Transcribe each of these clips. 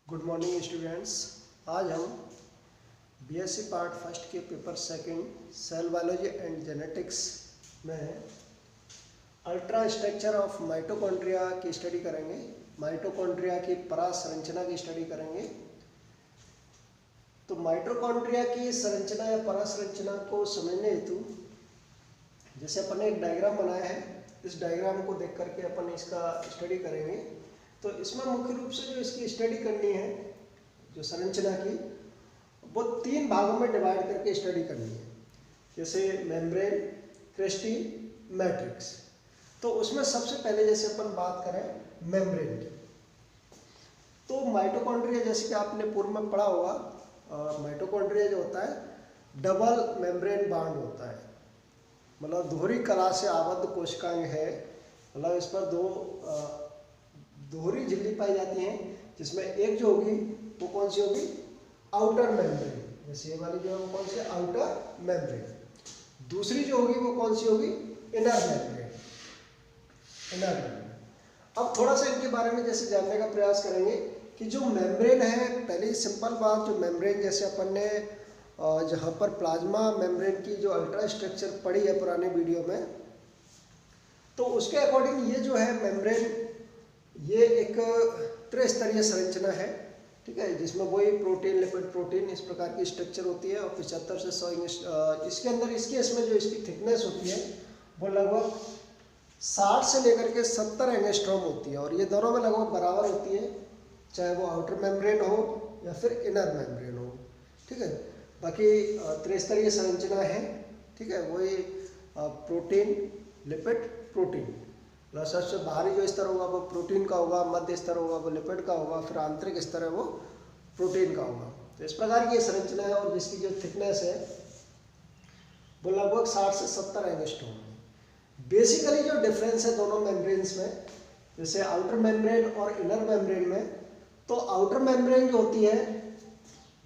Good morning students. आज हम BSc part first के paper second cell biology and genetics में अल्ट्रा स्ट्रक्चर ऑफ माइटोकॉन्ड्रिया की study करेंगे। माइटोकॉन्ड्रिया की परासंरचना की स्टडी करेंगे। तो माइटोकॉन्ड्रिया की संरचना या परासंरचना को समझने हेतु जैसे अपन ने एक डायग्राम बनाया है, इस डायग्राम को देख करके अपन इसका स्टडी करेंगे। तो इसमें मुख्य रूप से जो इसकी स्टडी करनी है, जो संरचना की, वो 3 भागों में डिवाइड करके स्टडी करनी है। जैसे मेम्ब्रेन, क्रेस्टी, मैट्रिक्स। तो उसमें सबसे पहले जैसे अपन बात करें मेम्ब्रेन की, तो माइटोकॉन्ड्रिया जैसे कि आपने पूर्व में पढ़ा होगा, माइटोकॉन्ड्रिया जो होता है डबल मेम्ब्रेन बाउंड होता है, मतलब दोहरी कला से आबद्ध कोशिकाएं है। मतलब इस पर दोहरी झिल्ली पाई जाती हैं, जिसमें एक जो होगी वो कौन सी होगी, आउटर मेम्ब्रेन। जैसे ये वाली जो है वो कौन सी, आउटर मेम्ब्रेन। दूसरी जो होगी वो कौन सी होगी, इनर मेम्ब्रेन। Inner membrane. अब थोड़ा सा इनके बारे में जैसे जानने का प्रयास करेंगे कि जो मेम्ब्रेन है, पहले सिंपल बात, जो मेम्ब्रेन जैसे अपन ने जहाँ पर प्लाज्मा मेम्ब्रेन की जो अल्ट्रा स्ट्रक्चर पढ़ी है पुराने वीडियो में, तो उसके अकॉर्डिंग ये जो है मेम्ब्रेन, ये एक त्रिस्तरीय संरचना है, ठीक है, जिसमें वही प्रोटीन, लिपिड, प्रोटीन, इस प्रकार की स्ट्रक्चर होती है। और 75 से 100 इसके अंदर इसमें जो इसकी थिकनेस होती है वो लगभग 60 से लेकर के 70 एंगस्ट्रॉम होती है। और ये दोनों में लगभग बराबर होती है, चाहे वो आउटर मेम्ब्रेन हो या फिर इनर मेम्ब्रेन हो, ठीक है। बाकी त्रिस्तरीय संरचना है, ठीक है, वही प्रोटीन, लिपिड, प्रोटीन। सबसे बाहरी जो स्तर होगा वो प्रोटीन का होगा, मध्य स्तर होगा वो लिपिड का होगा, फिर आंतरिक स्तर है वो प्रोटीन का होगा। तो इस प्रकार की संरचना है, और जिसकी जो थिकनेस है वो लगभग 60 से 70 एंगस्ट्रॉम है। बेसिकली जो डिफरेंस है दोनों मेम्ब्रेन्स में, जैसे आउटर मेम्ब्रेन और इनर मेम्ब्रेन में, तो आउटर मेम्ब्रेन जो होती है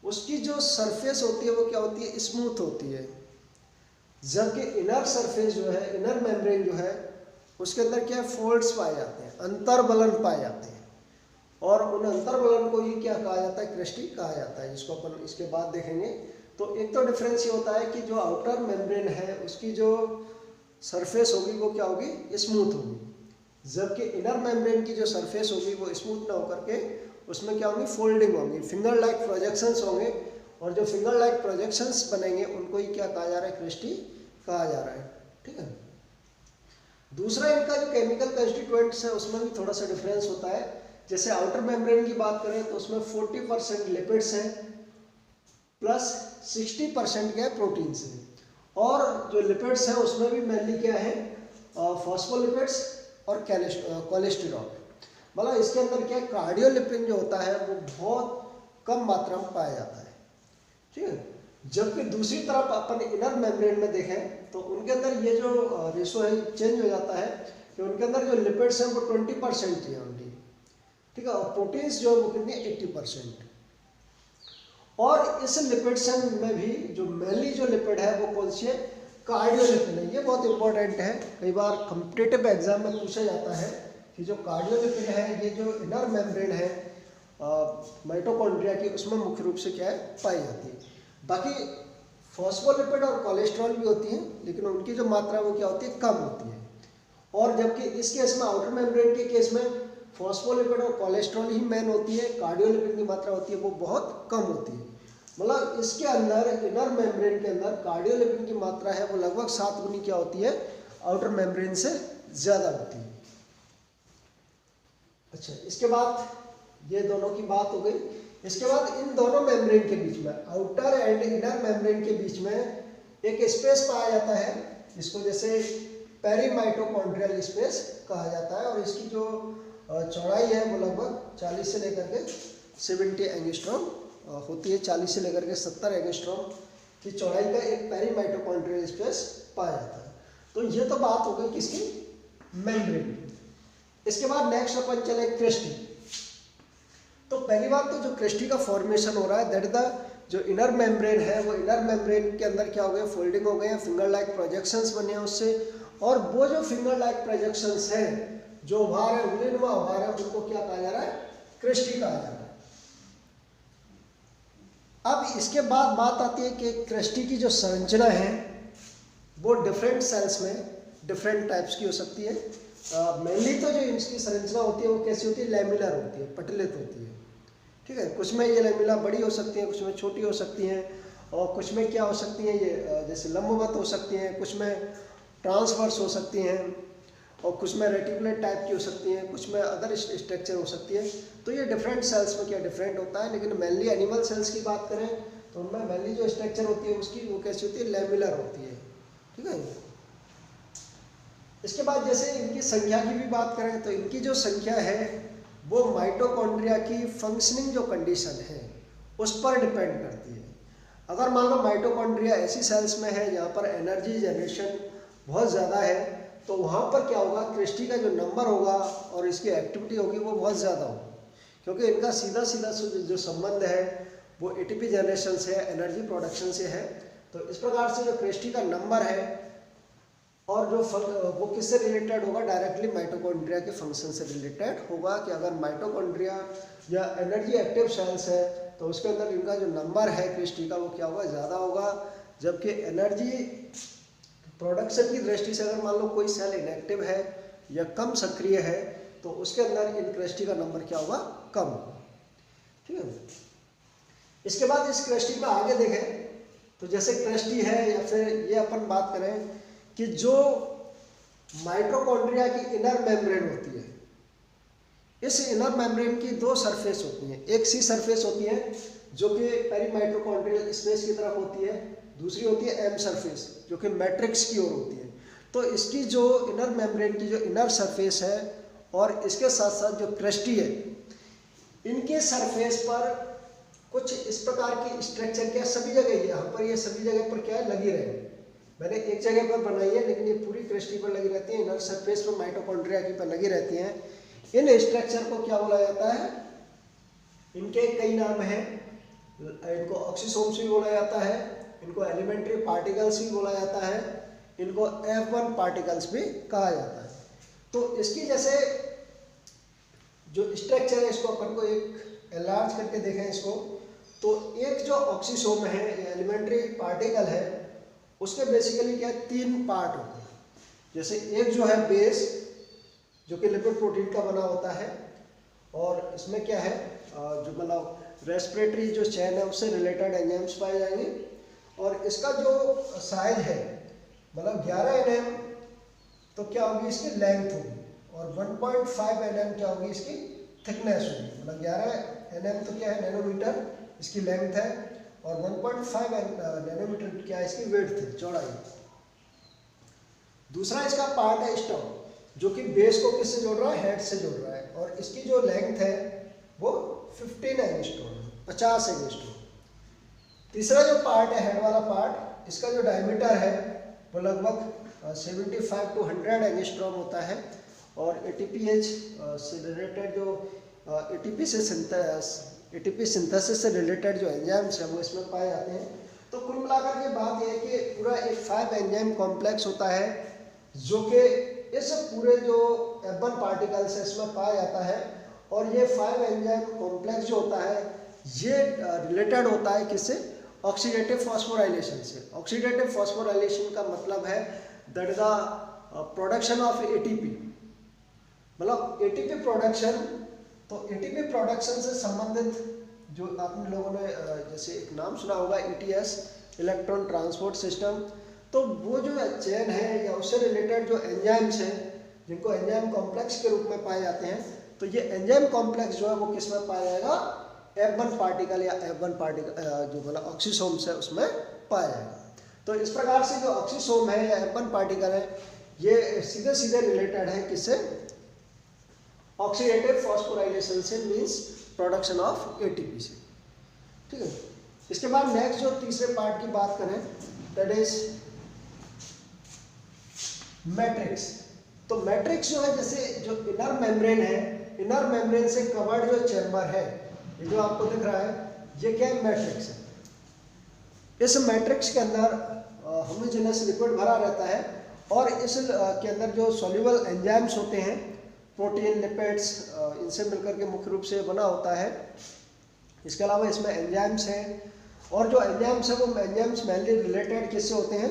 उसकी जो सरफेस होती है वो क्या होती है, स्मूथ होती है। जबकि इनर सरफेस जो है, इनर मेम्ब्रेन जो है, उसके अंदर क्या है, फोल्ड्स पाए जाते हैं, अंतर्बलन पाए जाते हैं। और उन अंतर्बलन को ही क्या कहा जाता है, क्रेस्टी कहा जाता है, जिसको अपन इसके बाद देखेंगे। तो एक तो डिफरेंस ये होता है कि जो आउटर मेम्ब्रेन है उसकी जो सरफेस होगी वो क्या होगी, स्मूथ होगी, जबकि इनर मेम्ब्रेन की जो सरफेस होगी वो स्मूथ ना होकर के उसमें क्या होगी, फोल्डिंग होगी, फिंगर लाइक प्रोजेक्शंस होंगे। और जो फिंगर लाइक प्रोजेक्शंस बनेंगे उनको ही क्या कहा जा रहा है, क्रेस्टी कहा जा रहा है, ठीक है। दूसरा इनका जो केमिकल कंस्टिट्यूएंट्स है उसमें भी थोड़ा सा डिफरेंस होता है। जैसे आउटर मेम्ब्रेन की बात करें तो उसमें 40% लिपिड्स हैं प्लस 60% क्या है, प्रोटीन्स हैं। और जो लिपिड्स हैं उसमें भी मेनली क्या है, फॉस्फोलिपिड्स और कोलेस्टेरॉल। मतलब इसके अंदर क्या है, कार्डियोलिपिन जो होता है वो बहुत कम मात्रा में पाया जाता है, ठीक है। जबकि दूसरी तरफ अपन इनर मेम्ब्रेन में देखें तो उनके अंदर ये जो रेशो है चेंज हो जाता है कि उनके अंदर जो लिपिड्स हैं वो 20% ही है ओनली, ठीक है, और प्रोटीन्स जो है वो कितनी, 80%। और इस लिपिड्स में भी जो मेनली जो लिपिड है वो कौन सी है, कार्डियोलिपिन है। ये बहुत इंपॉर्टेंट है, कई बार कॉम्पिटिटिव एग्जाम में पूछा जाता है कि जो कार्डियोलिपिन है, ये जो इनर मेम्ब्रेन है माइटोकॉन्ड्रिया की, उसमें मुख्य रूप से क्या है, पाई जाती है। बाकी फॉस्फोलिपिड और कोलेस्ट्रॉल भी होती हैं, लेकिन उनकी जो मात्रा वो क्या होती है, कम होती है। और जबकि इस केस में, आउटर मेम्ब्रेन के केस में, फॉस्फोलिपिड और कोलेस्ट्रॉल ही मेन होती है, कार्डियोलिपिन की मात्रा होती है वो बहुत कम होती है। मतलब इसके अंदर, इनर मेम्ब्रेन के अंदर कार्डियोलिपिन की मात्रा है वो लगभग 7 गुनी क्या होती है, आउटर मेम्ब्रेन से ज़्यादा होती है। अच्छा, इसके बाद ये दोनों की बात हो गई। इसके बाद इन दोनों मेम्ब्रेन के बीच में, आउटर एंड इनर मेम्ब्रेन के बीच में एक स्पेस पाया जाता है, जिसको जैसे पेरीमाइटोकॉन्ड्रियल स्पेस कहा जाता है। और इसकी जो चौड़ाई है वो लगभग 40 से लेकर के 70 एंगस्ट्रॉम होती है। 40 से लेकर के 70 एंगस्ट्रॉम की चौड़ाई का एक पेरीमाइटोकॉन्ड्रियल स्पेस पाया जाता है। तो ये तो बात हो गई किसकी, मेम्ब्रेन की। इसके बाद नेक्स्ट अपन चले क्रेस्टी। तो पहली बात तो जो क्रेस्टी का फॉर्मेशन हो रहा है, दैट इज द, जो इनर मेम्ब्रेन है वो इनर मेम्ब्रेन के अंदर क्या हो गए, फोल्डिंग हो गए हैं, फिंगर लाइक प्रोजेक्शंस बने हैं उससे। और वो जो फिंगर लाइक प्रोजेक्शंस हैं, जो उभार है, उंगलीनुमा उभार है, उनको क्या कहा जा रहा है, क्रेस्टी कहा जा रहा है। अब इसके बाद बात आती है कि क्रिस्टी की जो संरचना है वो डिफरेंट सेल्स में डिफरेंट टाइप्स की हो सकती है। मेनली तो जो इसकी संरचना होती है वो कैसी होती है, लैमिलर होती है, पटलित होती है, ठीक है। कुछ में ये लैमिला बड़ी हो सकती हैं, कुछ में छोटी हो सकती हैं, और कुछ में क्या हो सकती हैं ये जैसे लंबवत हो सकती हैं, कुछ में ट्रांसवर्स हो सकती हैं, और कुछ में रेटिकुलेट टाइप की हो सकती हैं, कुछ में अदर स्ट्रक्चर हो सकती है। तो ये डिफरेंट सेल्स में क्या डिफरेंट होता है, लेकिन मेनली एनिमल सेल्स की बात करें तो उनमें मेनली जो स्ट्रक्चर होती है उसकी वो कैसी होती है, लैमिलर होती है, ठीक है। इसके बाद जैसे इनकी संख्या की भी बात करें तो इनकी जो संख्या है वो माइटोकॉन्ड्रिया की फंक्शनिंग जो कंडीशन है उस पर डिपेंड करती है। अगर मान लो माइटोकॉन्ड्रिया ऐसी सेल्स में है जहाँ पर एनर्जी जनरेशन बहुत ज़्यादा है तो वहाँ पर क्या होगा, क्रिस्टी का जो नंबर होगा और इसकी एक्टिविटी होगी वो बहुत ज़्यादा होगी, क्योंकि इनका सीधा सीधा जो संबंध है वो एटीपी जनरेशन से, एनर्जी प्रोडक्शन से है। तो इस प्रकार से जो क्रिस्टी का नंबर है और जो वो किससे रिलेटेड होगा, डायरेक्टली माइटोकॉन्ड्रिया के फंक्शन से रिलेटेड होगा। कि अगर माइटोकॉन्ड्रिया या एनर्जी एक्टिव सेल्स है तो उसके अंदर इनका जो नंबर है क्रिस्टी का वो क्या होगा, ज़्यादा होगा। जबकि एनर्जी प्रोडक्शन की दृष्टि से अगर मान लो कोई सेल इनएक्टिव है या कम सक्रिय है तो उसके अंदर इन क्रिस्टी का नंबर क्या होगा, कम होगा, ठीक है। इसके बाद इस क्रिस्टी में आगे देखें तो जैसे क्रिस्टी है या फिर ये अपन बात करें कि जो माइटोकॉन्ड्रिया की इनर मेम्ब्रेन होती है, इस इनर मेम्ब्रेन की दो सरफेस होती हैं। एक सी सरफेस होती है जो कि पेरीमाइटोकॉन्ड्रियल स्पेस की तरफ होती है, दूसरी होती है एम सरफेस जो कि मैट्रिक्स की ओर होती है। तो इसकी जो इनर मेम्ब्रेन की जो इनर सरफेस है और इसके साथ साथ जो क्रिस्टी है, इनके सरफेस पर कुछ इस प्रकार की स्ट्रक्चर क्या सभी जगह यहाँ पर ये सभी जगह पर क्या है, लगी रहे। मैंने एक जगह पर बनाई है लेकिन ये पूरी क्रिस्टी पर लगी रहती है, इनर सरफेस पर माइटोकॉन्ड्रिया की पर लगी रहती हैं। इन स्ट्रक्चर को क्या बोला जाता है, इनके कई नाम हैं। इनको ऑक्सीसोम्स भी बोला जाता है, इनको एलिमेंट्री पार्टिकल्स भी बोला जाता है, इनको F1 पार्टिकल्स भी कहा जाता है। तो इसकी जैसे जो स्ट्रक्चर है इसको अपन को एक एलार्ज करके देखें इसको, तो एक जो ऑक्सीसोम है या एलिमेंट्री पार्टिकल है उसके बेसिकली क्या है, तीन पार्ट होते हैं। जैसे एक जो है बेस जो कि लिपिड प्रोटीन का बना होता है, और इसमें क्या है जो मतलब रेस्पिरेटरी जो चेन है उससे रिलेटेड एंजाइम्स पाए जाएंगे। और इसका जो साइज है मतलब 11 nm तो क्या होगी इसकी लेंथ होगी, और 1.5 nm क्या होगी इसकी थिकनेस होगी। मतलब 11 nm तो क्या है, नैनोमीटर इसकी लेंथ है, और 1.5 नैनोमीटर क्या है इसकी वेट है, चौड़ाई। दूसरा इसका पार्ट है स्टॉक जो कि बेस को किससे जोड़ रहा है, हेड से जोड़ रहा है, और इसकी जो लेंथ है वो 15 एंगस्ट्रॉम, 50 एंगस्ट्रॉम। तीसरा जो पार्ट है हेड वाला पार्ट, इसका जो डायमीटर है वो लगभग 75 to 100 एंगस्ट्रॉम होता है, और एटीपीएच से रिलेटेड जो एटीपी सिंथेसिस से रिलेटेड जो एंजाइम्स है वो इसमें पाए जाते हैं। तो कुल मिलाकर के बात यह है कि पूरा एक 5 एंजाइम कॉम्प्लेक्स होता है जो कि इस पूरे जो F1 पार्टिकल्स है इसमें पाया जाता है। और ये 5 एंजाइम कॉम्प्लेक्स जो होता है ये रिलेटेड होता है किससे, ऑक्सीडेटिव फॉस्फोराइलेशन से। ऑक्सीडेटिव फॉस्फोराइलेशन का मतलब है that is the production of ATP, मतलब एटीपी प्रोडक्शन। तो एटीपी प्रोडक्शन से संबंधित जो आप लोगों ने जैसे एक नाम सुना होगा ETS, इलेक्ट्रॉन ट्रांसपोर्ट सिस्टम, तो वो जो चेन है या उससे रिलेटेड जो एंजाइम्स हैं जिनको एंजाइम कॉम्प्लेक्स के रूप में पाए जाते हैं, तो ये एंजाइम कॉम्प्लेक्स जो है वो किस में पाया जाएगा, F1 पार्टिकल या F1 पार्टिकल जो मतलब ऑक्सीसोम्स है उसमें पाया जाएगा। तो इस प्रकार से जो ऑक्सीसोम है या F1 पार्टिकल है ये सीधे सीधे रिलेटेड है किससे, ऑक्सीडेटिव फॉस्फोराइलेशन से, मींस प्रोडक्शन ऑफ एटीपी से, ठीक है। इसके बाद नेक्स्ट जो तीसरे पार्ट की बात करें दैट इज मैट्रिक्स। तो मैट्रिक्स जो है जैसे जो इनर मेम्ब्रेन है, इनर मेम्ब्रेन से कवर्ड जो चैम्बर है ये जो आपको दिख रहा है ये क्या है, मैट्रिक्स है। इस मैट्रिक्स के अंदर होमोजेनस लिक्विड भरा रहता है, और इस के अंदर जो सॉल्युबल एंजाइम्स होते हैं, प्रोटीन, लिपिड्स, इनसे मिलकर के मुख्य रूप से बना होता है। इसके अलावा इसमें एंजाइम्स हैं, और जो एंजाइम्स है वो एंजाइम्स मेनली रिलेटेड किससे होते हैं,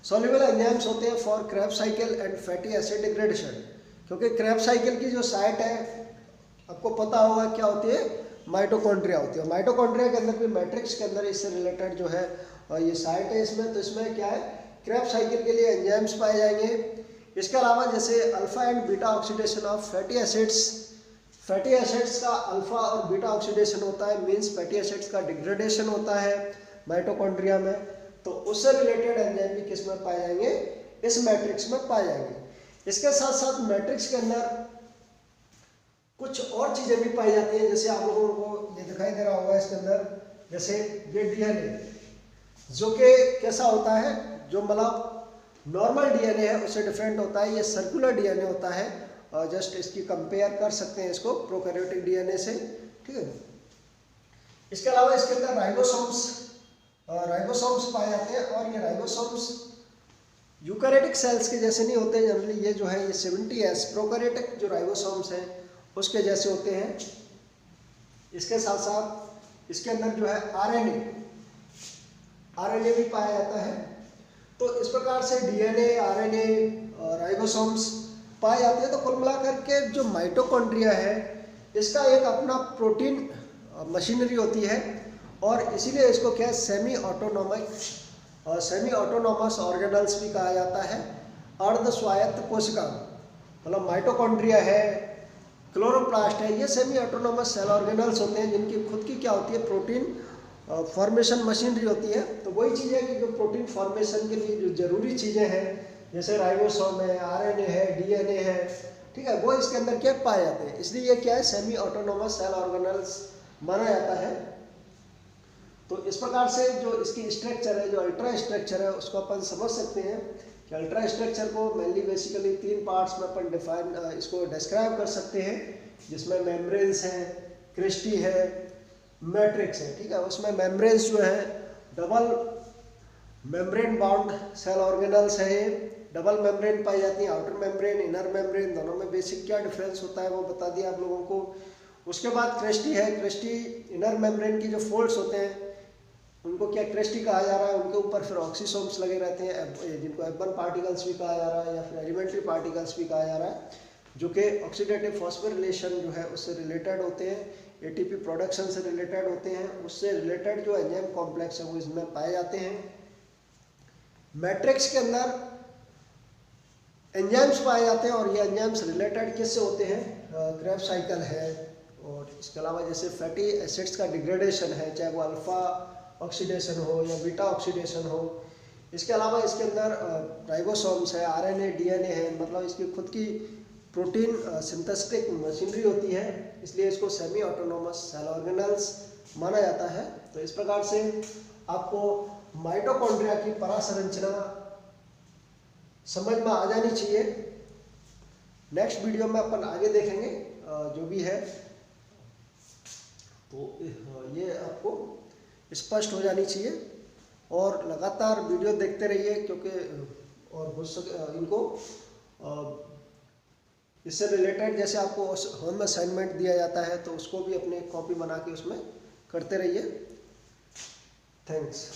सॉल्युबल एंजाइम्स होते हैं for Krebs cycle and fatty acid degradation. क्योंकि क्रेब्स साइकिल की जो साइट है आपको पता होगा क्या होती है, माइटोकॉन्ड्रिया होती है। माइटोकॉन्ड्रिया के अंदर भी मैट्रिक्स के अंदर इससे रिलेटेड जो है ये साइट है इसमें, तो इसमें क्या है, क्रेब्स साइकिल के लिए एंजाइम्स पाए जाएंगे। इसके अलावा जैसे alpha and beta oxidation of fatty acids, fatty acids का अल्फा और बीटा ऑक्सीडेशन होता है, मींस फैटी एसिड्स का डिग्रेडेशन होता है माइटोकॉन्ड्रिया में, तो उससे रिलेटेड एंजाइम भी किस में पाए जाएंगे, इस मैट्रिक्स में पाए जाएंगे। इसके साथ साथ मैट्रिक्स के अंदर कुछ और चीजें भी पाई जाती हैं, जैसे आप लोगों को ये दिखाई दे रहा होगा इसके अंदर, जैसे ये डीएनए जो कि कैसा होता है, जो मतलब नॉर्मल डीएनए है उससे डिफरेंट होता है, ये सर्कुलर डीएनए होता है, और जस्ट इसकी कंपेयर कर सकते हैं इसको प्रोकैरियोटिक डीएनए से, ठीक है। इसके अलावा इसके अंदर राइबोसोम्स पाए जाते हैं, और ये राइबोसोम्स यूकैरियोटिक सेल्स के जैसे नहीं होते जनरली, ये जो है ये 70S प्रोकैरियोटिक जो राइबोसोम्स हैं उसके जैसे होते हैं। इसके साथ साथ इसके अंदर जो है आरएनए भी पाया जाता है। तो इस प्रकार से डीएनए, आरएनए, राइबोसोम्स पाए जाते हैं। तो कुल मिलाकर के जो माइटोकॉन्ड्रिया है इसका एक अपना प्रोटीन मशीनरी होती है, और इसीलिए इसको क्या है, सेमी ऑटोनोमस ऑर्गेनल्स भी कहा जाता है, अर्ध स्वायत्त कोशिका। मतलब माइटोकॉन्ड्रिया है, क्लोरोप्लास्ट है, ये सेमी ऑटोनोमस सेल ऑर्गेनल्स होते हैं जिनकी खुद की क्या होती है, प्रोटीन फॉर्मेशन मशीनरी होती है। तो वही चीज़ है कि जो प्रोटीन फॉर्मेशन के लिए जो जरूरी चीज़ें हैं, जैसे राइबोसोम है, आरएनए है, डीएनए है, ठीक है, वो इसके अंदर क्या पाए जाते हैं। इसलिए ये क्या है, सेमी ऑटोनोमस सेल ऑर्गेनल्स माना जाता है। तो इस प्रकार से जो इसकी स्ट्रक्चर है, जो अल्ट्रा स्ट्रक्चर है, उसको अपन समझ सकते हैं कि अल्ट्रा स्ट्रक्चर को मेनली बेसिकली 3 पार्ट्स में अपन इसको डिस्क्राइब कर सकते हैं, जिसमें मेम्ब्रेन्स हैं, क्रिस्टी है, मैट्रिक्स है, ठीक है। उसमें मेम्ब्रेन्स जो है double membrane bound cell organelles है, डबल मेम्ब्रेन पाई जाती है, आउटर मेम्ब्रेन, इनर मेम्ब्रेन, दोनों में बेसिक क्या डिफरेंस होता है वो बता दिया आप लोगों को। उसके बाद क्रिस्टी है, क्रिस्टी इनर मेम्ब्रेन की जो फोल्ड्स होते हैं उनको क्या क्रिस्टी कहा जा रहा है, उनके ऊपर फिर ऑक्सीसोम्स लगे रहते हैं, जिनको एफ1 पार्टिकल्स भी कहा जा रहा है या फिर एलिमेंट्री पार्टिकल्स भी कहा जा रहा है, जो कि ऑक्सीडेटिव फॉस्फोरिलेशन जो है उससे रिलेटेड होते हैं, एटीपी प्रोडक्शन से रिलेटेड होते हैं, उससे रिलेटेड जो एंजाइम कॉम्प्लेक्स है वो इसमें पाए जाते हैं। मैट्रिक्स के अंदर एंजाइम्स पाए जाते हैं, और ये एंजाइम्स रिलेटेड किससे होते हैं, क्रेब्स साइकिल है, और इसके अलावा जैसे फैटी एसिड्स का डिग्रेडेशन है, चाहे वो अल्फा ऑक्सीडेशन हो या बीटा ऑक्सीडेशन हो। इसके अलावा इसके अंदर राइबोसोम्स है, आरएनए, डीएनए है, मतलब इसकी खुद की प्रोटीन सिंथेटिक मशीनरी होती है, इसलिए इसको सेमी ऑटोनोमस सेल ऑर्गेनल्स माना जाता है। तो इस प्रकार से आपको माइटोकॉन्ड्रिया की परासंरचना समझ में आ जानी चाहिए। नेक्स्ट वीडियो में अपन आगे देखेंगे जो भी है, तो ये आपको स्पष्ट हो जानी चाहिए, और लगातार वीडियो देखते रहिए, क्योंकि और हो सके इनको इससे रिलेटेड जैसे आपको होम असाइनमेंट दिया जाता है तो उसको भी अपने कॉपी बना के उसमें करते रहिए। थैंक्स।